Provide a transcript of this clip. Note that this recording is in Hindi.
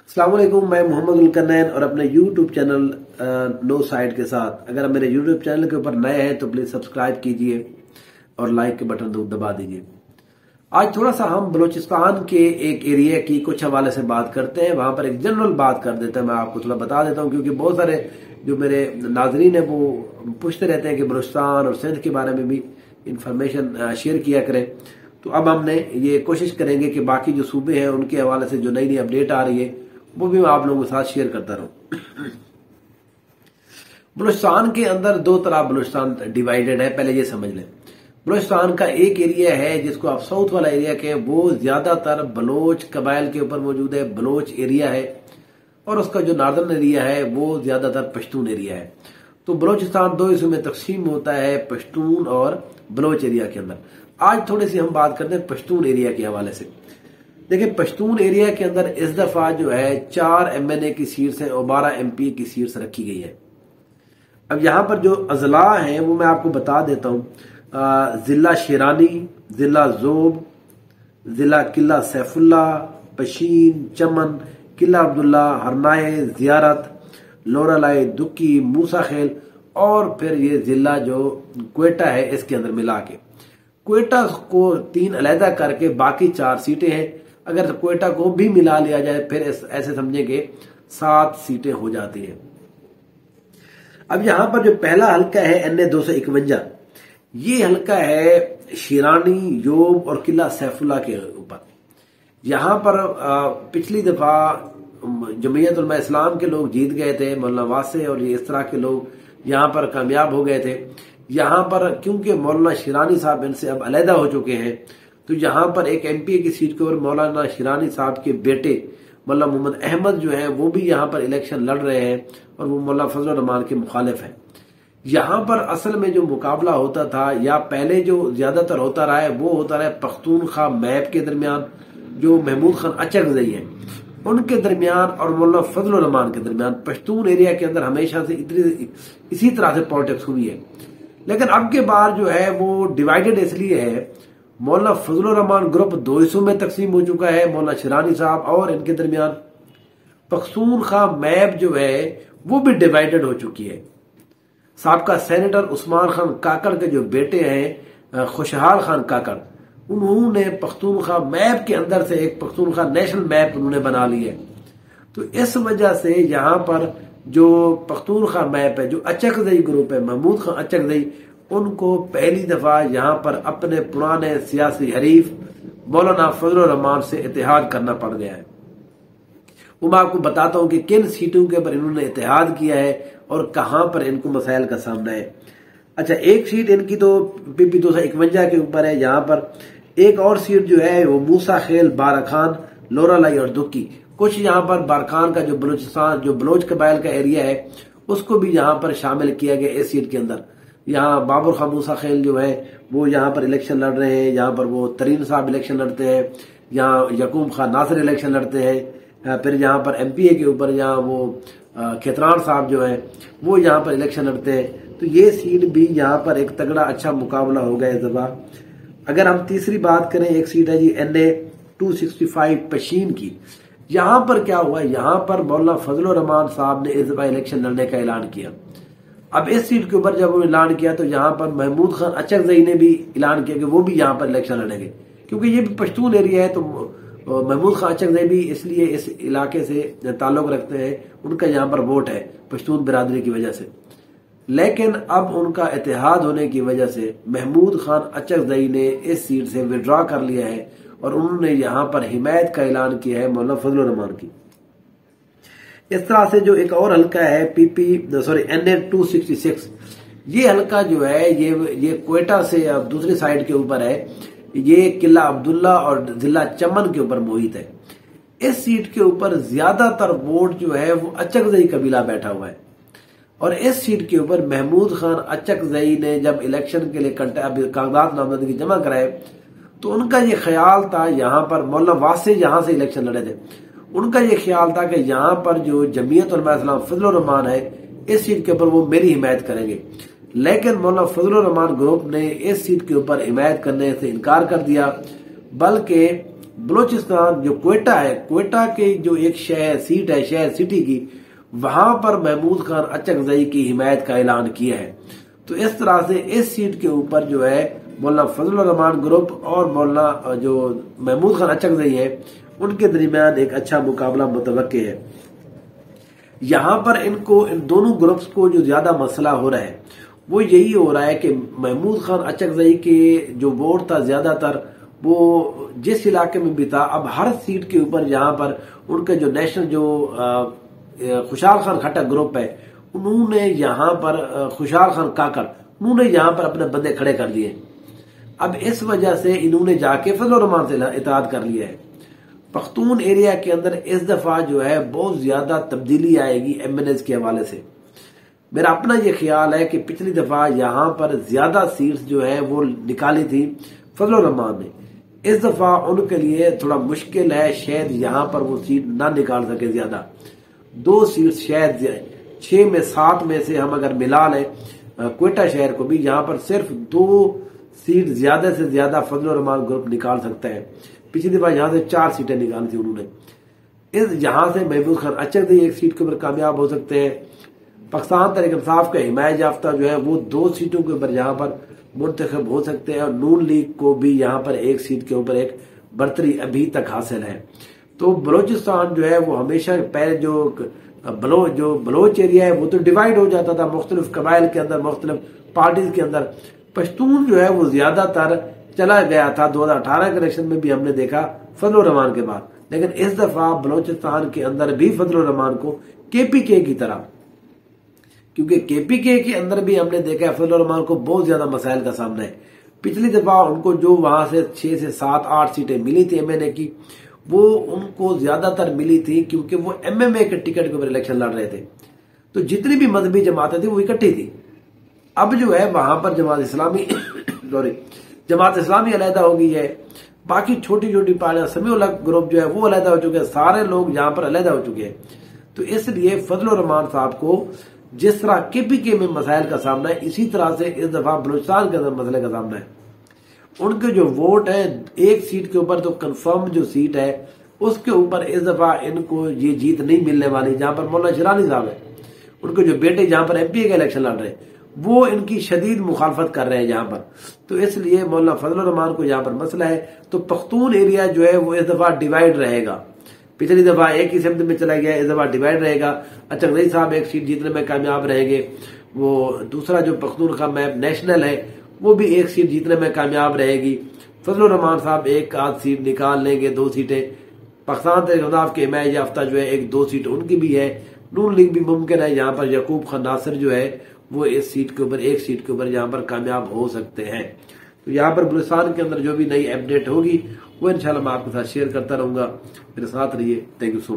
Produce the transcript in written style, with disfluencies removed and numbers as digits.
अस्सलाम वालेकुम, मैं मोहम्मद उलकरनैन और अपने YouTube चैनल नो साइड के साथ अगर आप मेरे YouTube चैनल के ऊपर नए हैं तो प्लीज सब्सक्राइब कीजिए और लाइक के बटन दबा दीजिए। आज थोड़ा सा हम बलूचिस्तान के एक एरिया की कुछ हवाले से बात करते हैं। वहां पर एक जनरल बात कर देते हैं, मैं आपको थोड़ा बता देता हूं क्योंकि बहुत सारे जो मेरे नाजरीन है वो पूछते रहते हैं कि बलूचिस्तान और सिंध के बारे में भी इंफॉर्मेशन शेयर किया करें। तो अब हमने ये कोशिश करेंगे कि बाकी जो सूबे हैं उनके हवाले से जो नई नई अपडेट आ रही है वो भी मैं आप लोगों के साथ शेयर करता रहूं। बलूचिस्तान के अंदर दो तरह बलूचिस्तान डिवाइडेड है, पहले ये समझ लें। बलूचिस्तान का एक एरिया है जिसको आप साउथ वाला एरिया कहें, वो ज्यादातर बलोच कबाइल के ऊपर मौजूद है, बलोच एरिया है, और उसका जो नॉर्दर्न एरिया है वो ज्यादातर पश्तून एरिया है। तो बलूचिस्तान दो हिस्सों में तकसीम होता है, पश्तून और बलोच एरिया के अंदर। आज थोड़ी सी हम बात करते हैं पश्तून एरिया के हवाले से। देखिए, पश्तून एरिया के अंदर इस दफा जो है 4 MNA की सीट्स हैं और 12 MP की सीट्स रखी गई है। अब यहां पर जो अजला हैं वो मैं आपको बता देता हूं। जिला शेरानी, जिला जोब, जिला किला सैफुल्ला, पशीन, चमन, किला अब्दुल्ला, हरनाए, जियारत, लोरालाई, दुक्की, मूसा खेल और फिर ये जिला जो क्वेटा है इसके अंदर मिला के क्वेटा को 3 अलहदा करके बाकी 4 सीटें हैं। अगर क्वेटा को भी मिला लिया जाए फिर ऐसे समझेंगे 7 सीटें हो जाती हैं। अब यहां पर जो पहला हल्का है NA 251, ये हल्का है शिरानी, योब और किला सैफुल्ला के ऊपर। यहां पर पिछली दफा जमीयत उलमा इस्लाम के लोग जीत गए थे, मौलाना वासे और ये इस तरह के लोग यहां पर कामयाब हो गए थे। यहां पर क्योंकि मौलाना शिरानी साहब इनसे अब अलहदा हो चुके हैं तो यहां पर एक MP की सीट के ऊपर मौलाना शिरानी साहब के बेटे मौलाना मोहम्मद अहमद जो है वो भी यहां पर इलेक्शन लड़ रहे हैं और वो मौलाना फजल रहमान के मुखालिफ हैं। यहां पर असल में जो मुकाबला होता था या पहले जो ज्यादातर होता रहा है वो होता रहा है पख्तूनख्वा मैप के दरमियान, जो महमूद खान अचकजई है उनके दरमियान और मौलाना फजल रहमान के दरमियान। पश्तून एरिया के अंदर हमेशा से इसी तरह से पॉलिटिक्स हुई है, लेकिन अब के बार जो है वो डिवाइडेड इसलिए है, मौलाना फजल रहमान ग्रुप 2 हिस्सों में तकसीम हो चुका है, मौलाना शिरानी साहब और इनके दरमियान। पख्तूनख्वा मैप जो है वो भी डिवाइडेड हो चुकी है। साबका सेनेटर उस्मान खान काकड़ के जो बेटे हैं खुशहाल खान काकड़, उन्होंने पख्तूनख्वा मैप के अंदर से एक पख्तूनख्वा नेशनल मैप उन्होंने बना ली है। तो इस वजह से यहाँ पर जो पख्तूनख्वा मैप है, जो अचकजई ग्रुप है, महमूद खान अचकजई, उनको पहली दफा यहाँ पर अपने पुराने सियासी हरीफ मौलाना फजल रहमान से इत्तेहाद करना पड़ गया है। वो मैं आपको बताता हूं कि किन सीटों के ऊपर इन्होंने इत्तेहाद किया है और कहां पर इनको मसाइल का सामना है। अच्छा, एक सीट इनकी तो PP 251 के ऊपर है। यहाँ पर एक और सीट जो है वो मूसा खेल, बाराखान, लोरालाई और दुक्की। कुछ यहाँ पर बारखान का जो बलूचिस्तान जो बलोच कबाइल का एरिया है उसको भी यहाँ पर शामिल किया गया इस सीट के अंदर। यहाँ बाबर खान मूसा खेल जो है वो यहाँ पर इलेक्शन लड़ रहे हैं, यहाँ पर वो तरीन साहब इलेक्शन लड़ते हैं, यहाँ यकूब खान नासिर इलेक्शन लड़ते हैं, फिर यहाँ पर MPA के ऊपर यहाँ वो खेतरान साहब जो है वो यहाँ पर इलेक्शन लड़ते हैं। तो ये सीट भी यहाँ पर एक तगड़ा अच्छा मुकाबला हो गया इस दफा। अगर हम तीसरी बात करें, एक सीट है जी NA 265 पशीन की। यहाँ पर क्या हुआ, यहाँ पर मौलाना फजल रहमान साहब ने इस दफा इलेक्शन लड़ने का ऐलान किया। अब इस सीट के ऊपर जब वो ऐलान किया तो यहाँ पर महमूद खान अचकजई ने भी ऐलान किया कि वो भी यहाँ पर इलेक्शन लड़ेंगे, क्योंकि ये भी पश्तून एरिया है। तो महमूद खान अचकजई भी इसलिए इस इलाके से ताल्लुक रखते हैं, उनका यहाँ पर वोट है पश्तून बिरादरी की वजह से। लेकिन अब उनका इत्तेहाद होने की वजह से महमूद खान अचकजई ने इस सीट से विड्रॉ कर लिया है और उन्होंने यहाँ पर हिमायत का ऐलान किया है मौलाना फजल रहमान की। इस तरह से जो एक और हल्का है NA 266, ये हल्का जो है ये क्वेटा से अब दूसरी साइड के ऊपर है। ये किला अब्दुल्ला और जिला चमन के ऊपर मोहित है। इस सीट के ऊपर ज्यादातर वोट जो है वो अचकजई कबीला बैठा हुआ है और इस सीट के ऊपर महमूद खान अचकजई ने जब इलेक्शन के लिए कागजात नामजदगी जमा कराए तो उनका ये ख्याल था, यहाँ पर मौलाना वासे यहाँ से इलेक्शन लड़े थे, उनका ये ख्याल था कि यहाँ पर जो जमीयत उलमा इस्लाम फजल रहमान है इस सीट के ऊपर वो मेरी हिमायत करेंगे। लेकिन मौलाना फजल रहमान ग्रुप ने इस सीट के ऊपर हिमायत करने से इनकार कर दिया, बल्कि बलूचिस्तान जो क्वेटा है, क्वेटा के जो एक शहर सीट है, शहर सिटी की, वहां पर महमूद खान अचकजई की हिमायत का ऐलान किया है। तो इस तरह से इस सीट के ऊपर जो है मौलाना फजलुर रहमान ग्रुप और मौलाना जो महमूद खान अचकजई है उनके दरमियान एक अच्छा मुकाबला मुतवक्के है। यहां पर इन दोनों ग्रुप्स को जो ज्यादा मसला हो रहा है वो यही हो रहा है कि महमूद खान अचकजई के जो वोट था ज्यादातर वो जिस इलाके में भी था, अब हर सीट के ऊपर जहां पर उनके जो नेशनल जो खुशहाल खान खट्टर ग्रुप है, उन्होंने यहां पर खुशहाल खान काकड़, उन्होंने यहां पर अपने बंदे खड़े कर लिए। अब इस वजह से इन्होंने जाके फजलुर रहमान से इताद कर लिया है। पख्तून एरिया के अंदर इस दफा जो है बहुत ज्यादा तब्दीली आएगी एमएनएस के हवाले से। मेरा अपना ये ख्याल है कि पिछली दफा यहां पर ज्यादा सीट्स जो है वो निकाली थी फजलुर रहमान ने। इस दफा उनके लिए थोड़ा मुश्किल है, शायद यहां पर वो सीट ना निकाल सके ज्यादा। 2 सीट शायद 6 में 7 में से हम अगर मिला लें क्वेटा शहर को भी, यहां पर सिर्फ 2 सीट ज्यादा से ज्यादा फजलुर रहमान ग्रुप निकाल सकता है। पिछली दफा यहां से 4 सीटें निकाली थी उन्होंने। यहां से महमूद खान अचकजई एक सीट के ऊपर कामयाब हो सकते हैं। पाकिस्तान तहरीक इंसाफ का हिमायत याफ्ता जो है वो 2 सीटों के ऊपर यहां पर मुंतखब हो सकते हैं और नून लीग को भी यहां पर एक सीट के ऊपर एक बढ़तरी अभी तक हासिल है। तो बलोचिस्तान जो है वो हमेशा पहले जो बलोच एरिया है वो तो डिवाइड हो जाता था मुख्तलिफ कबाइल के अंदर, मुख्तलिफ पार्टीज के अंदर। पश्तून जो है वो ज्यादातर चला गया था 2018 के इलेक्शन में भी हमने देखा फजलुर रहमान के बाद। लेकिन इस दफा बलोचिस्तान के अंदर भी फजलुर रहमान को केपीके की तरह, क्योंकि केपीके के अंदर भी हमने देखा है फजलुर रहमान को बहुत ज्यादा मसाइल का सामना है। पिछली दफा उनको जो वहां से 6 से 7 8 सीटें मिली थी एमएनए की, वो उनको ज्यादातर मिली थी क्योंकि वो एमएमए के टिकट के ऊपर इलेक्शन लड़ रहे थे। तो जितनी भी मजहबी जमातें थी वो इकट्ठी थी। अब जो है वहां पर जमात इस्लामी अलहदा हो गई है, बाकी छोटी छोटी पार्टियां समीउल हक ग्रुप जो है वो अलहदा हो चुके हैं, सारे लोग यहां पर अलहदा हो चुके हैं। तो इसलिए फजलुर रहमान साहब को जिस तरह केपीके में मसाइल का सामना है, इसी तरह से इस दफा बलूचिस्तान के अंदर मसले का सामना है। उनके जो वोट है एक सीट के ऊपर, तो कंफर्म जो सीट है उसके ऊपर इस दफा इनको ये जीत नहीं मिलने वाली, जहां पर मौलाना शिरानी साहब है, उनके जो बेटे जहां पर एमपी का इलेक्शन लड़ रहे हैं वो इनकी शदीद मुखालफत कर रहे हैं यहाँ पर। तो इसलिए मौलाना फजलुर रहमान को यहाँ पर मसला है। तो पख्तून एरिया जो है वो इस दफा डिवाइड रहेगा। पिछली दफा एक ही सिमत में चला गया, इस दफा डिवाइड रहेगा। अचकजई साहब एक सीट जीतने में कामयाब रहेंगे, वो दूसरा जो पख्तून का मैप नेशनल है वो भी एक सीट जीतने में कामयाब रहेगी। फजलुर रहमान साहब एक आध सीट निकाल लेंगे, 2 सीटें। पाकिस्तान तहरीक इंसाफ के हिमायत याफ्ता जो है 1-2 सीट उनकी भी है। नून लीग भी मुमकिन है, यहाँ पर यकूब खान नासिर जो है वो इस सीट के ऊपर, एक सीट के ऊपर यहाँ पर कामयाब हो सकते हैं। तो यहाँ पर बलूचिस्तान के अंदर जो भी नई अपडेट होगी वो इंशाल्लाह मैं आपके साथ शेयर करता रहूंगा। मेरे साथ रहिए। Thank you so much.